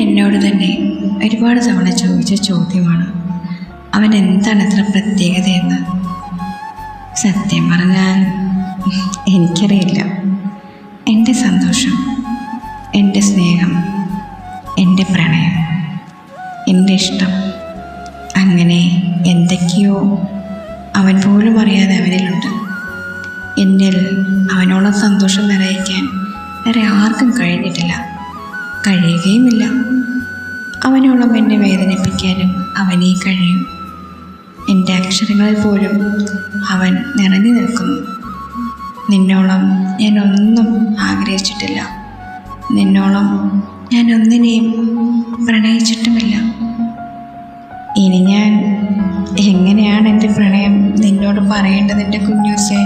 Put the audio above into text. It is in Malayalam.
എന്നോട് തന്നെ ഒരുപാട് തവണ ചോദിച്ച ചോദ്യമാണ്, അവൻ എന്താണ് അത്ര പ്രത്യേകതയെന്ന്. സത്യം പറഞ്ഞാൽ എനിക്കറിയില്ല. എൻ്റെ സന്തോഷം, എൻ്റെ സ്നേഹം, എൻ്റെ പ്രണയം, എൻ്റെ ഇഷ്ടം, അങ്ങനെ എന്തൊക്കെയോ അവൻ പോലും അറിയാതെ അവനിലുണ്ട്. എന്നിൽ അവനോളം സന്തോഷം നിറയിക്കാൻ വേറെ ആർക്കും കഴിഞ്ഞിട്ടില്ല, കഴിയുകയുമില്ല. അവനോളം എന്നെ വേദനിപ്പിക്കാനും അവനേ കഴിയും. എൻ്റെ അക്ഷരങ്ങളിൽ പോലും അവൻ നിറഞ്ഞു നിൽക്കുന്നു. നിന്നോളം ഞാൻ ഒന്നും ആഗ്രഹിച്ചിട്ടില്ല, നിന്നോളം ഞാൻ ഒന്നിനെയും പ്രണയിച്ചിട്ടുമില്ല. ഇനി ഞാൻ എങ്ങനെയാണ് എൻ്റെ പ്രണയം നിന്നോട് പറയേണ്ടത് എൻ്റെ കുഞ്ഞൂസേ?